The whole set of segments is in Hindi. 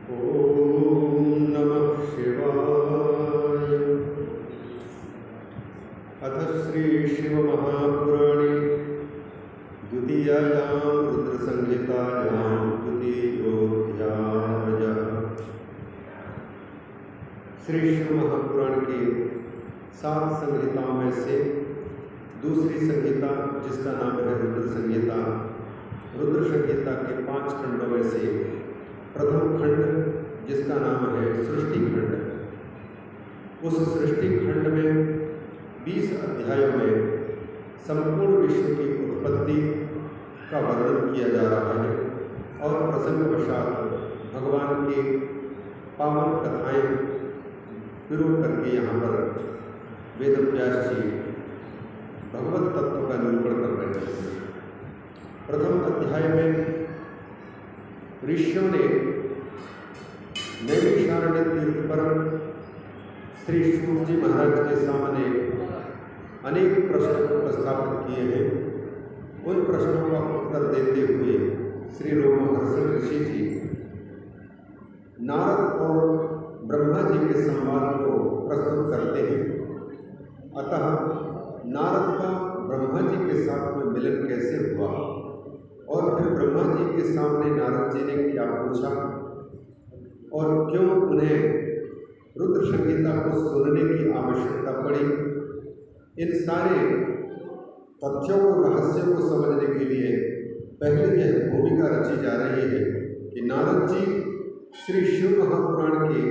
ओम नमः शिवाय। अथ श्री शिव महापुराणे द्वितीयायां रुद्रसंहितायां द्वितीयोऽध्यायः। श्री शिव महापुराण की 7 संहिताओं में से दूसरी संहिता, जिसका नाम है रुद्र संहिता, रुद्र संहिता के 5 खंडों में से प्रथम खंड, जिसका नाम है सृष्टि खंड। उस सृष्टि खंड में 20 अध्यायों में संपूर्ण विश्व की उत्पत्ति का वर्णन किया जा रहा है और प्रसंगवशात भगवान की पावन कथाएं शुरू करके यहाँ पर वेदव्यास जी भगवत तत्व का निरूपण कर रहे हैं। प्रथम अध्याय में ऋषियों ने नैमिषारण्य तीर्थ पर श्री सूत जी महाराज के सामने अनेक प्रश्न प्रस्थापित किए हैं। उन प्रश्नों का उत्तर देते हुए श्री रोमहर्षण ऋषि जी नारद और ब्रह्मा जी के संवाद को प्रस्तुत करते हैं। अतः नारद का ब्रह्मा जी के साथ में मिलन कैसे हुआ और फिर ब्रह्मा जी के सामने नारद जी ने क्या पूछा और क्यों उन्हें रुद्र संहिता को सुनने की आवश्यकता पड़ी, इन सारे तथ्यों को, रहस्यों को समझने के लिए पहले यह भूमिका रची जा रही है कि नारद जी श्री शिव महापुराण की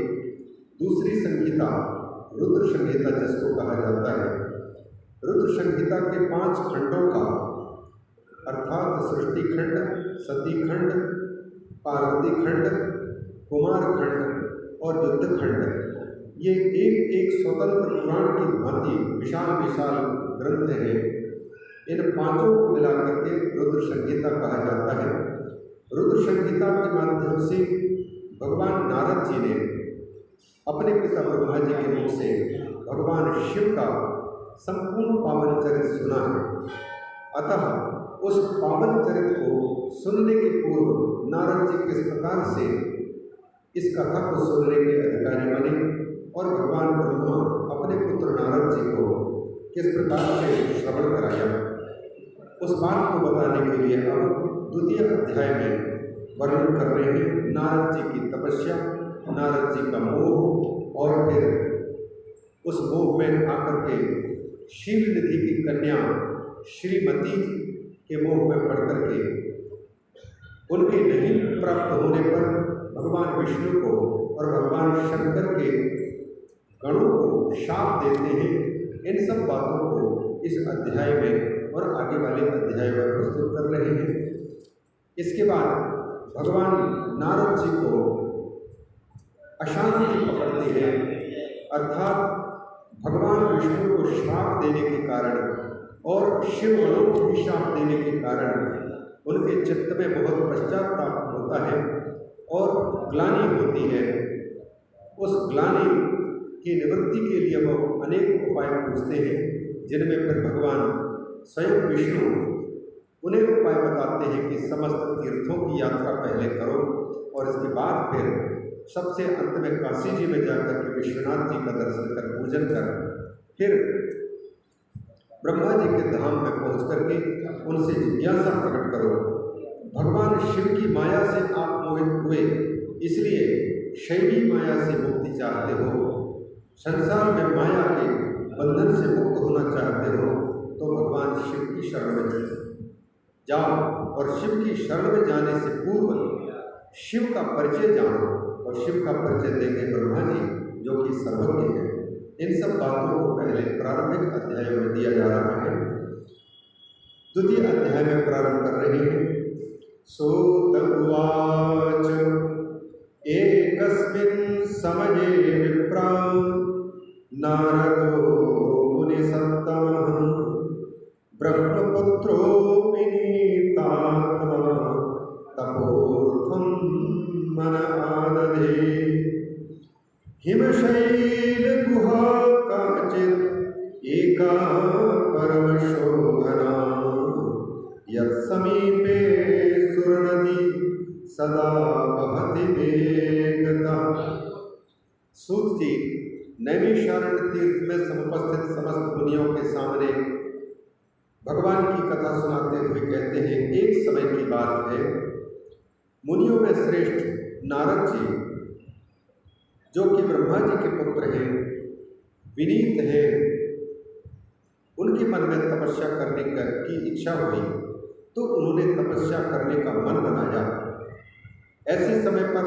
दूसरी संहिता रुद्र संहिता, जिसको कहा जाता है, रुद्र संहिता के 5 खंडों का अर्थात सृष्टि खंड, सती खंड, पार्वती खंड, कुमार खंड और युद्ध खंड, ये एक एक स्वतंत्र पुराण की भांति विशाल विशाल ग्रंथ हैं। इन 5 को मिलाकर के रुद्र संहिता कहा जाता है। रुद्र संहिता के माध्यम से भगवान नारद जी ने अपने पिता ब्रह्मा जी के मुख से भगवान शिव का संपूर्ण पावन चरित्र सुना है। अतः उस पावन चरित्र को सुनने के पूर्व नारद जी किस प्रकार से इस कथा को सुनने के अधिकारी बने और भगवान ब्रह्मा अपने पुत्र नारद जी को किस प्रकार से श्रवण कराया, उस बात को बताने के लिए अब द्वितीय अध्याय में वर्णन कर रहे हैं नारद जी की तपस्या, नारद जी का मोह और फिर उस मोह में आकर के शील निधि की कन्या श्रीमती के मोह में पड़ करके उनके नहीं प्राप्त होने पर भगवान विष्णु को और भगवान शंकर के गणों को शाप देते हैं। इन सब बातों को इस अध्याय में और आगे वाले अध्याय में प्रस्तुत कर रहे हैं। इसके बाद भगवान नारद जी को अशांति पकड़ती है, अर्थात भगवान विष्णु को श्राप देने के कारण और शिव गणों को भी शाप देने के कारण उनके चित्त में बहुत पश्चाताप होता है और ग्लानि होती है। उस ग्लानि की निवृत्ति के लिए वो अनेक उपाय पूछते हैं, जिनमें फिर भगवान स्वयं विष्णु उन्हें उपाय बताते हैं कि समस्त तीर्थों की यात्रा पहले करो और इसके बाद फिर सबसे अंत में काशी जी में जाकर के विश्वनाथ जी का दर्शन कर, पूजन कर, फिर ब्रह्मा जी के धाम में पहुँच करके उनसे जिज्ञासा प्रकट करो। भगवान शिव की माया से आप मोहित हुए, इसलिए शैवी माया से मुक्ति चाहते हो, संसार में माया के बंधन से मुक्त होना चाहते हो, तो भगवान शिव की शरण में जाओ और शिव की शरण में जाने से पूर्व शिव का परिचय जानो और शिव का परिचय देंगे ब्रह्मा जी, जो कि सर्वज्ञ है। इन सब बातों को पहले प्रारंभिक अध्याय में दिया जा रहा है। द्वितीय अध्याय में प्रारंभ कर रहे हैं। सूत उवाच एकस्मिन् समये विप्रा नारदो मुनिसत्तमः ब्रह्मपुत्रो विनीतात्मा तपोर्थं मन आदधे हिमशैल गुहा काचित् एका परमशोभना यत्समीपे सुरनदी सदा वहति वेगतः। सूत जी नैमिषारण्य तीर्थ में समुपस्थित समस्त मुनियों के सामने भगवान की कथा सुनाते हुए कहते हैं, एक समय की बात है, मुनियों में श्रेष्ठ नारद जी, जो कि ब्रह्मा जी के पुत्र हैं, विनीत हैं, उनके मन में तपस्या करने की इच्छा हुई तो उन्होंने तपस्या करने का मन बनाया। ऐसे समय पर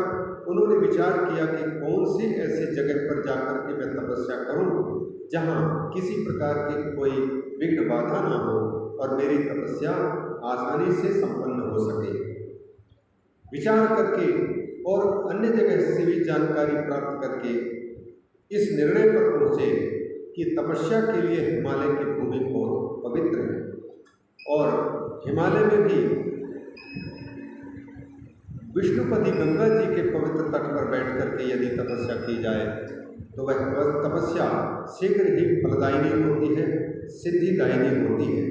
उन्होंने विचार किया कि कौन सी ऐसी जगह पर जाकर के मैं तपस्या करूं जहां किसी प्रकार की कोई विघ्न बाधा ना हो और मेरी तपस्या आसानी से संपन्न हो सके। विचार करके और अन्य जगह से भी जानकारी प्राप्त करके इस निर्णय पर पहुंचे कि तपस्या के लिए हिमालय की भूमि बहुत पवित्र है और हिमालय में भी विष्णुपति गंगा जी के पवित्र तट पर बैठ करके यदि तपस्या की जाए तो वह तपस्या शीघ्र ही फलदायिनी होती है, सिद्धिदायिनी होती है।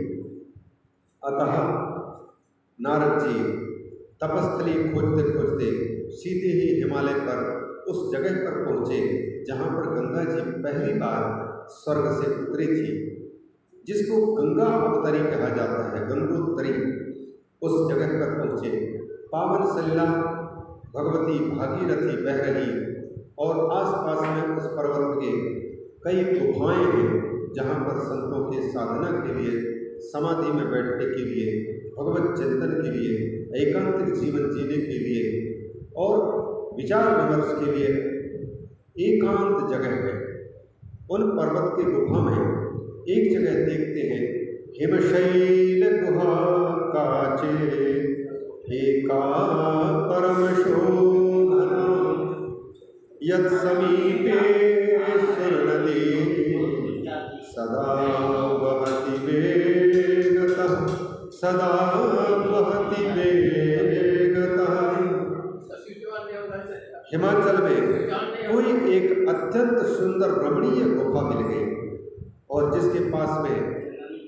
अतः नारद जी तपस्थली खोजते खोजते सीधे ही हिमालय पर उस जगह पर पहुँचे जहाँ पर गंगा जी पहली बार स्वर्ग से उतरी थी, जिसको गंगा अवतरी कहा जाता है, गंगोत्तरी। उस जगह पर पहुँचे, पावन सलिला भगवती भागीरथी बह रही और आसपास में उस पर्वत के कई गुफाएं हैं जहाँ पर संतों के साधना के लिए, समाधि में बैठने के लिए, भगवत चिंतन के लिए, एकांतिक जीवन जीने के लिए और विचार विमर्श के लिए एकांत जगह है। उन पर्वत के गुफा में एक जगह देखते हैं, हिमशैल गुहा काचे एका परम शोभना यत् समीपे सुरनदी सदा वहति वेगतः, सदा वहति वेगतः। हिमाचल में कोई एक अत्यंत सुंदर रमणीय गुफा मिल गई और जिसके पास में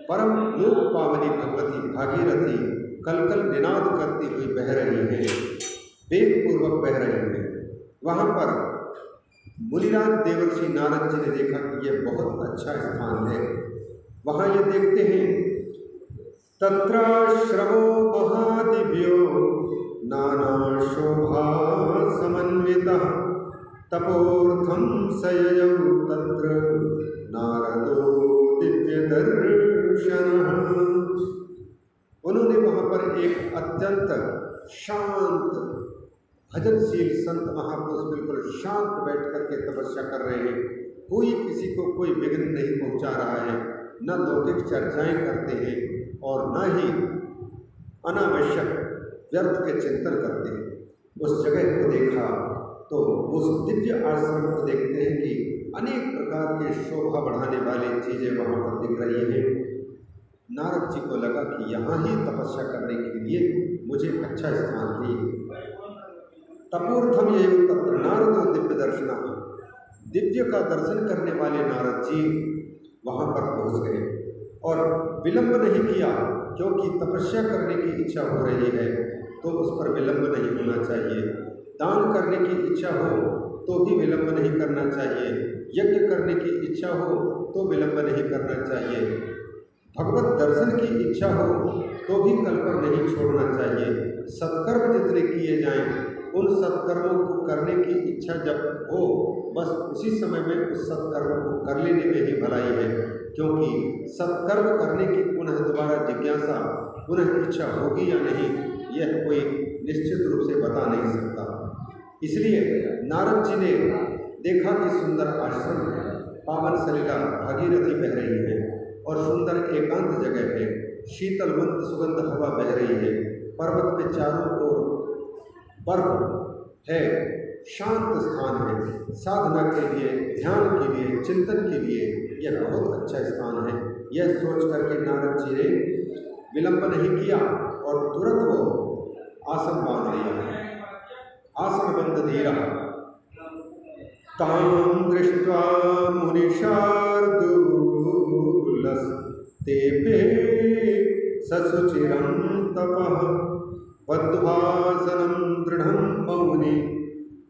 परम लोक पावनी भगवती भागीरथी कलकल निनाद करती हुई बह रही है, वेग पूर्वक बह रही है। वहाँ पर मुनिराज देवर्षि नारद जी ने देखा कि यह बहुत अच्छा स्थान है। वहाँ ये देखते हैं, तत्राश्रमो महादिव्यो नाना शोभा समन्वितः तपोर्थम सययौ तत्र नारदो दिव्य दर्शनः। उन्होंने वहाँ पर एक अत्यंत शांत भजनशील संत महापुरुष बिल्कुल शांत बैठ करके तपस्या कर रहे हैं। कोई किसी को कोई विघ्न नहीं पहुँचा रहा है, न लौकिक चर्चाएं करते हैं और न ही अनावश्यक व्यर्थ के चिंतन करते हैं। उस जगह को देखा तो उस दिव्य आश्रम को देखते हैं कि अनेक प्रकार के शोभा बढ़ाने वाली चीज़ें वहाँ पर दिख रही हैं। नारद जी को लगा कि यहाँ ही तपस्या करने के लिए मुझे अच्छा स्थान चाहिए। तपोर्थम ये तत्र नारदो दिव्य दर्शना, दिव्य का दर्शन करने वाले नारद जी वहाँ पर पहुँच गए और विलंब नहीं किया, क्योंकि तपस्या करने की इच्छा हो रही है तो उस पर विलंब नहीं होना चाहिए। दान करने की इच्छा हो तो भी विलंब नहीं करना चाहिए, यज्ञ करने की इच्छा हो तो विलंब नहीं करना चाहिए, भगवत दर्शन की इच्छा हो तो भी कल पर नहीं छोड़ना चाहिए। सत्कर्म जितने किए जाएं उन सत्कर्मों को करने की इच्छा जब हो बस उसी समय में उस सत्कर्म को कर लेने में ही भलाई है, क्योंकि सत्कर्म करने की पुनः दोबारा जिज्ञासा, पुनः इच्छा होगी या नहीं यह कोई निश्चित रूप से बता नहीं सकता। इसलिए नारद जी ने देखा कि सुंदर आश्रम है, पावन सलिला भागीरथी बह रही है और सुंदर एकांत जगह है, शीतल मंद सुगंध हवा बह रही है, पर्वत में चारों ओर बर्फ है, शांत स्थान है, साधना के लिए, ध्यान के लिए, चिंतन के लिए यह बहुत अच्छा स्थान है। यह सोच करके नारद जी ने विलंब नहीं किया और तुरंत वो आसन बांध लिया, आसन बंद धीरा। तां दृष्ट्वा मुनिशार्दूलस् तेपे ससुचिरं तपः बद्ध्वासनं दृढ़ं मौनि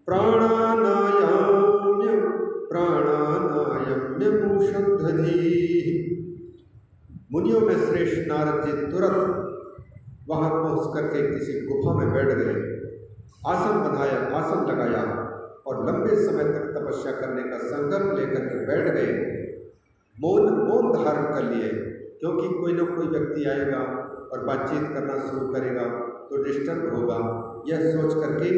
प्राणानायाम्य मूषधीः। मुनियों में श्रेष्ठ नारद जी तुरंत वहां पहुंच करके किसी गुफा में बैठ गए, आसन बनाया, आसन लगाया और लंबे समय तक तपस्या करने का संकल्प लेकर के बैठ गए। मौन धारण कर लिए, क्योंकि कोई न कोई व्यक्ति आएगा और बातचीत करना शुरू करेगा तो डिस्टर्ब होगा। यह सोच करके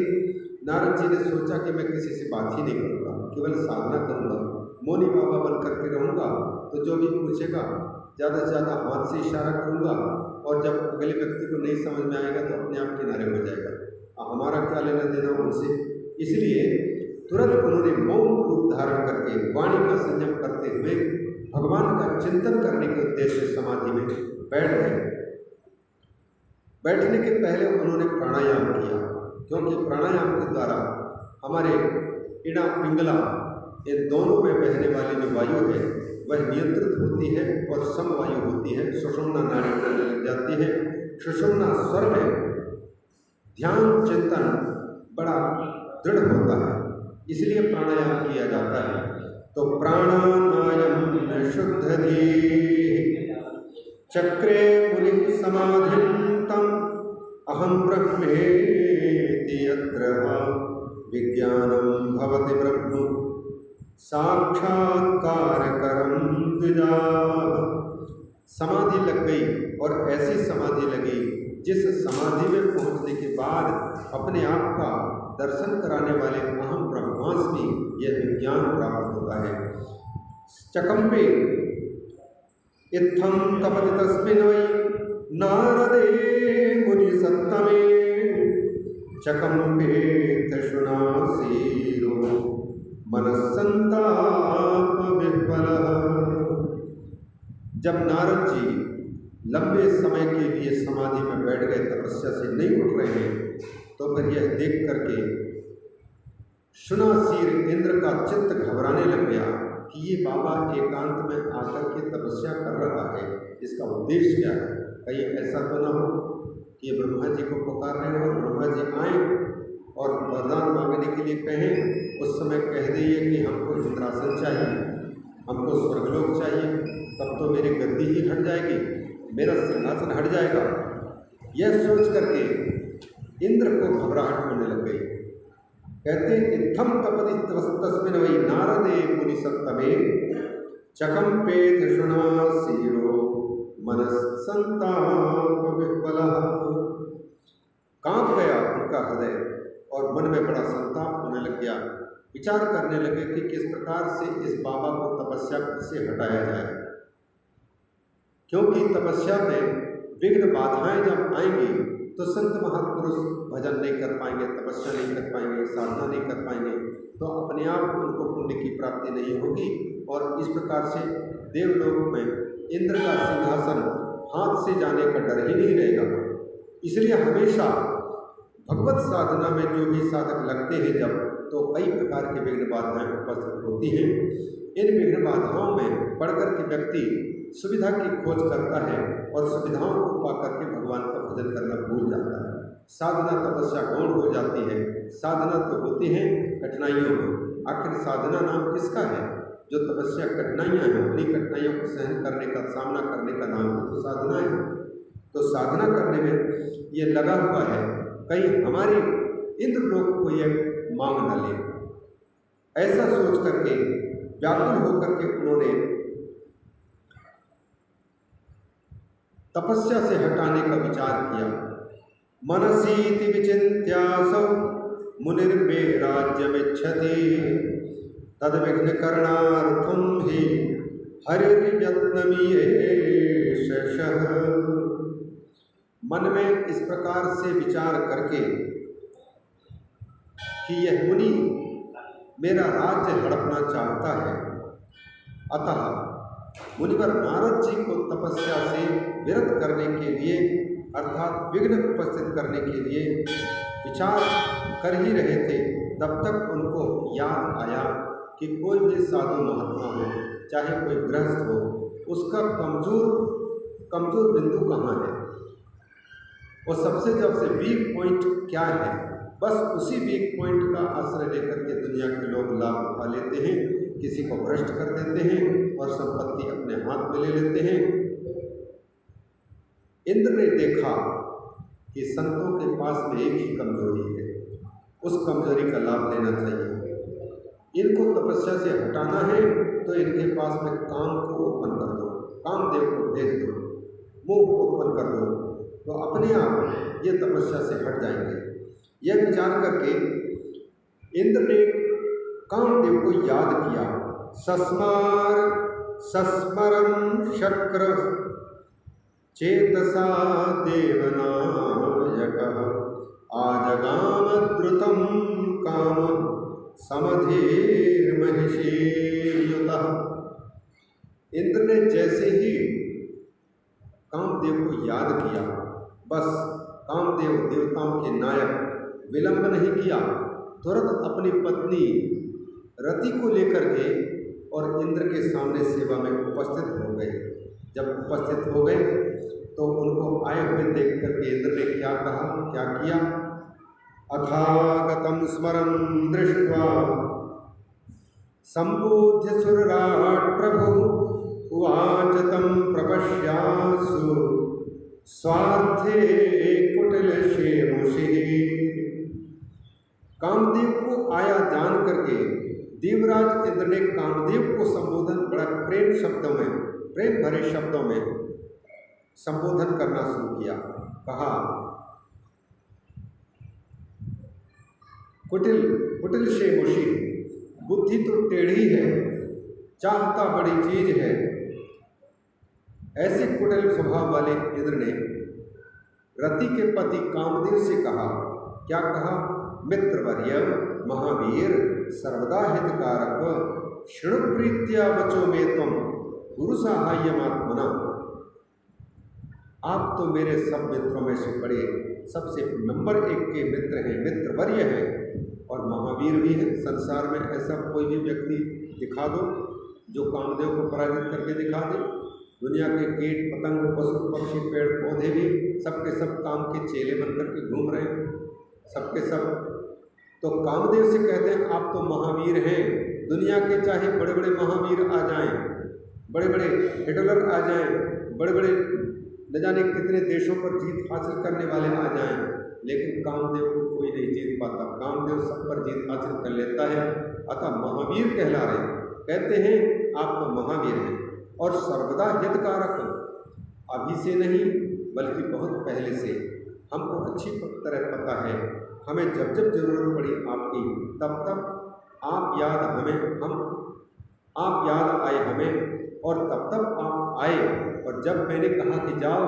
नारद जी ने सोचा कि मैं किसी से बात ही नहीं करूँगा, केवल साधना करूँगा, मौनी बाबा बन करके रहूँगा। तो जो भी पूछेगा ज़्यादा से ज़्यादा हाथ से इशारा करूँगा और जब अगले व्यक्ति को नहीं समझ में आएगा तो अपने आप किनारे हो जाएगा, हमारा क्या लेना देना उनसे। इसलिए तुरंत उन्होंने मौन रूप धारण करके वाणी का संयम करते हुए भगवान का चिंतन करने के उद्देश्य से समाधि में बैठ गए। बैठने के पहले उन्होंने प्राणायाम किया, क्योंकि प्राणायाम के द्वारा हमारे इड़ा पिंगला इन दोनों में बहने वाली जो वायु है वह नियंत्रित होती है और सम वायु होती है। सुषुम्ना नाड़ी चलने लग जाती है। सुषुम्ना स्वर में ध्यान चिंतन बड़ा दृढ़ होता है, इसलिए प्राणायाम किया जाता है। तो प्राणानायम शुद्धधि चक्रे मुनि समाधिं तम अहम ब्रह्मेति यत्र विज्ञानं भवति ब्रह्म साक्षात्कारकरं द्विजा। समाधि लग गई और ऐसी समाधि लगी जिस समाधि में पहुंचने के बाद अपने आप का दर्शन कराने वाले अहम ब्रह्मास्मि यह विज्ञान प्राप्त होता है। चकम्पे इत्थं तपति तस्मिन् वै नारदे मुनि सत्तमे चकम्पे तृष्णासीरो मनस्संताप विह्वलः। जब नारद जी लंबे समय के लिए समाधि में बैठ गए, तपस्या से नहीं उठ रहे हैं, तो फिर यह देख करके शुनासीर इंद्र का चित्त घबराने लग गया कि ये बाबा एकांत में आकर के तपस्या कर रहा है, इसका उद्देश्य क्या है? कहीं ऐसा तो ना हो कि ब्रह्मा जी को पुकार रहे हो और ब्रह्मा जी आए और वरदान मांगने के लिए कहें, उस समय कह दिए कि हमको इंद्रासन चाहिए, हमको स्वर्गलोक चाहिए, तब तो मेरी गद्दी ही हट जाएगी, मेरा सिंहासन हट जाएगा। यह सोच करके इंद्र को घबराहट होने लग गई। कहते इत्थम तपति तस्मिन् वै नारदे मुनि सत्तमे चकम्पे तृष्णासीरो मनस्संताप विह्वलः। कांप गया उनका हृदय और मन में बड़ा संताप होने लग गया। विचार करने लगे कि किस प्रकार से इस बाबा को तपस्या से हटाया जाए, क्योंकि तपस्या में विघ्न बाधाएं जब आएंगी तो संत महापुरुष भजन नहीं कर पाएंगे, तपस्या नहीं कर पाएंगे, साधना नहीं कर पाएंगे, तो अपने आप उनको पुण्य की प्राप्ति नहीं होगी और इस प्रकार से देवलोक में इंद्र का सिंहासन हाथ से जाने का डर ही नहीं रहेगा। इसलिए हमेशा भगवत साधना में जो भी साधक लगते हैं जब, तो कई प्रकार के विघ्न बाधाएं उपस्थित होती हैं। इन विघ्न बाधाओं में पढ़कर के व्यक्ति सुविधा की खोज करता है और सुविधाओं को पाकर के भगवान का भजन करना भूल जाता है। साधना तपस्या गौण हो जाती है। साधना तो होती है कठिनाइयों में, आखिर साधना नाम किसका है? जो तपस्या कठिनाइयाँ हैं, उन्हीं कठिनाइयों को सहन करने का, सामना करने का नाम तो साधना है। तो साधना करने में ये लगा हुआ है, कहीं हमारी इंद्रलोक को ये मांग न ले। ऐसा सोच करके व्याकुल होकर के उन्होंने तपस्या से हटाने का विचार किया। मनसीति विचिन्त्यासौ मुनिर्मे राज्यमिच्छति तद्विघ्नकरणार्थं हि हरिर्यत्नमीयेषः। मन में इस प्रकार से विचार करके कि यह मुनि मेरा राज्य हड़पना चाहता है, अतः मुनिवर नारद जी को तपस्या से विरत करने के लिए अर्थात विघ्न उपस्थित करने के लिए विचार कर ही रहे थे, तब तक उनको याद आया कि कोई भी साधु महात्मा हो, चाहे कोई गृहस्थ हो, उसका कमजोर बिंदु कहाँ है? और सबसे वीक पॉइंट क्या है, बस उसी वीक पॉइंट का आश्रय लेकर के दुनिया के लोग लाभ उठा लेते हैं, किसी को भ्रष्ट कर देते हैं और संपत्ति अपने हाथ में ले लेते हैं। इंद्र ने देखा कि संतों के पास में एक ही कमजोरी है, उस कमजोरी का लाभ लेना चाहिए। इनको तपस्या से हटाना है तो इनके पास में काम को उत्पन्न कर दो, कामदेव को भेज दो, मोह को उत्पन्न कर दो, तो अपने आप ये तपस्या से हट जाएंगे। यह विचार करके इंद्र ने कामदेव को याद किया। सस्मरं शक्र चेतसा देवनायकः आजगाम द्रुतं काम समधेर् महिषीयुतः। इंद्र ने जैसे ही कामदेव को याद किया, बस कामदेव देवताओं के नायक विलंब नहीं किया, तुरंत अपनी पत्नी रति को लेकर के और इंद्र के सामने सेवा में उपस्थित हो गए। जब उपस्थित हो गए तो उनको आए हुए देख करके इंद्र ने क्या कहा, क्या किया। अथागतं स्मरं दृष्ट्वा सम्बोध्य सुरराट् प्रभुः उवाच तं प्रपश्यासु स्वार्थे कुटिलशेमुषिः। कामदेव को आया जान करके देवराज इंद्र ने कामदेव को संबोधन बड़ा प्रेम भरे शब्दों में संबोधन करना शुरू किया। कहा, कुटिल शेमुषि, बुद्धि तो टेढ़ी है, चाहता बड़ी चीज है। ऐसे कुटिल स्वभाव वाले इंद्र ने रति के पति कामदेव से कहा, क्या कहा। मित्रवर्य महावीर सर्वदा हितकारक क्षण प्रीत्या वचो में तुम गुरु साहाय्यमात्मना। आप तो मेरे सब मित्रों में से बड़े सबसे नंबर 1 के मित्र हैं, मित्रवर्य हैं और महावीर भी हैं। संसार में ऐसा कोई भी व्यक्ति दिखा दो जो कामदेव को पराजित करके दिखा दे। दुनिया के कीट पतंग पशु पक्षी पेड़ पौधे भी सबके सब काम के चेले बनकर के घूम रहे हैं, सबके सब। तो कामदेव से कहते हैं आप तो महावीर हैं। दुनिया के चाहे बड़े बड़े महावीर आ जाएं, बड़े बड़े हिटलर आ जाएं, बड़े बड़े न जाने कितने देशों पर जीत हासिल करने वाले आ जाएं, लेकिन कामदेव को कोई नहीं जीत पाता। कामदेव सब पर जीत हासिल कर लेता है, अतः महावीर कहला रहे। कहते हैं आप तो महावीर हैं और सर्वदा हितकारक, अभी से नहीं बल्कि बहुत पहले से हमको अच्छी तरह पता है। हमें जब जब जरूरत पड़ी आपकी, तब तब आप याद आए हमें और तब आप आए। और जब मैंने कहा कि जाओ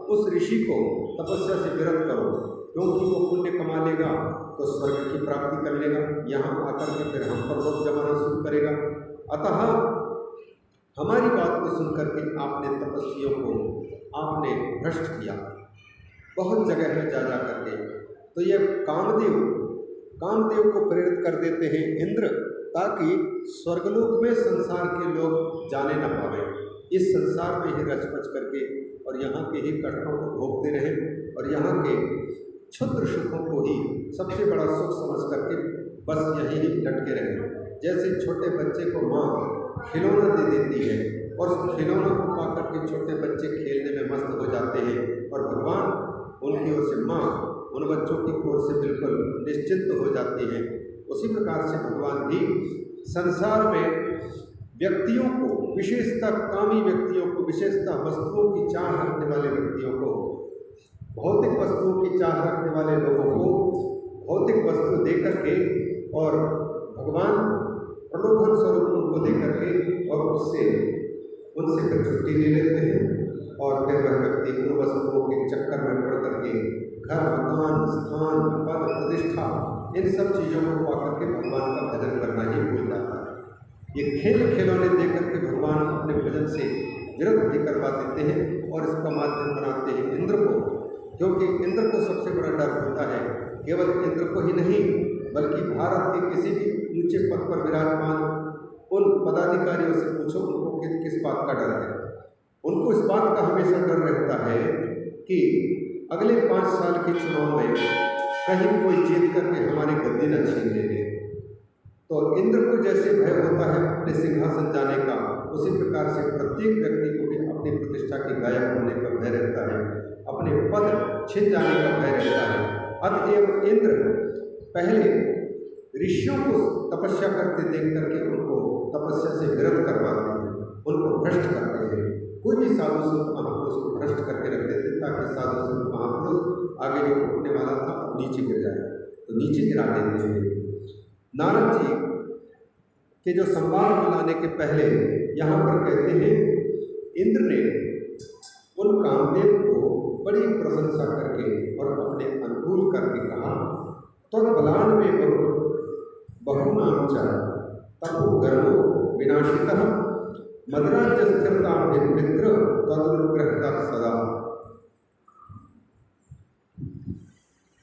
उस ऋषि को तपस्या से विरत करो, क्योंकि वो पुण्य कमा लेगा तो स्वर्ग की प्राप्ति कर लेगा, यहाँ आकर के फिर हम पर लोग जमाना शुरू करेगा। अतः हमारी बात को सुनकर के आपने तपस्वियों को आपने भ्रष्ट किया बहुत जगह में जा करके। तो ये कामदेव को प्रेरित कर देते हैं इंद्र, ताकि स्वर्गलोक में संसार के लोग जाने न पावे, इस संसार में ही रच-पच करके और यहाँ के ही कष्टों को भोगते रहें और यहाँ के क्षुद्र सुखों को ही सबसे बड़ा सुख समझ करके बस यही लटके रहें। जैसे छोटे बच्चे को माँ खिलौना दे देती है और उस खिलौना को पाकर के छोटे बच्चे खेलने में मस्त हो जाते हैं और भगवान उनकी ओर से माँ उन बच्चों की ओर से बिल्कुल निश्चिंत हो जाती हैं। उसी प्रकार से भगवान भी संसार में व्यक्तियों को, विशेषतः कामी व्यक्तियों को, विशेषतः वस्तुओं की चाह रखने वाले व्यक्तियों को, भौतिक वस्तुओं की चाह रखने वाले लोगों को भौतिक वस्तु दे करके और भगवान प्रलोभन स्वरूप उनको दे करके और उनसे फिर छुट्टी ले लेते हैं और फिर वह व्यक्ति उन वस्तुओं के चक्कर में पड़ करके घर, मकान, स्थान, पद, प्रतिष्ठा, इन सब चीज़ों को पाकर के भगवान का भजन करना ही भूल जाता है। ये खेल खिलौने देकर के भगवान अपने भजन से विरत भी करवा देते हैं और इसका माध्यम बनाते हैं इंद्र को, क्योंकि इंद्र को सबसे बड़ा डर होता है। केवल इंद्र को ही नहीं बल्कि भारत के किसी भी ऊंचे पद पर विराजमान उन पदाधिकारियों से पूछो उनको किस बात का डर है। उनको इस बात का हमेशा डर रहता है कि अगले 5 साल के चुनाव में कहीं कोई जीत करके हमारी गद्दी न छीन लेंगे। तो इंद्र को जैसे भय होता है अपने सिंहासन जाने का, उसी प्रकार से प्रत्येक व्यक्ति को भी अपनी प्रतिष्ठा के गायब होने का भय रहता है, अपने पद छिन जाने का भय रहता है। अतएव इंद्र पहले ऋषियों को तपस्या करते देख करके उनको तपस्या से विरत करवाते हैं, उनको भ्रष्ट करते हैं। कोई भी साधु संत महापुरुष को भ्रष्ट करके रख देते ताकि साधु संत महापुरुष आगे जो उठने वाला था अब नीचे गिर जाए, तो नीचे गिरा देते हैं। नारद जी के जो संवाद को लाने के पहले यहाँ पर कहते हैं, इंद्र ने उन कामदेव को बड़ी प्रशंसा करके और अपने अनुकूल करके कहा, तत्बलान में बहुनाम च तपो गर्भो विनाशितः मद्राज्य स्थिरता मित्र तदनुग्रहता सदा।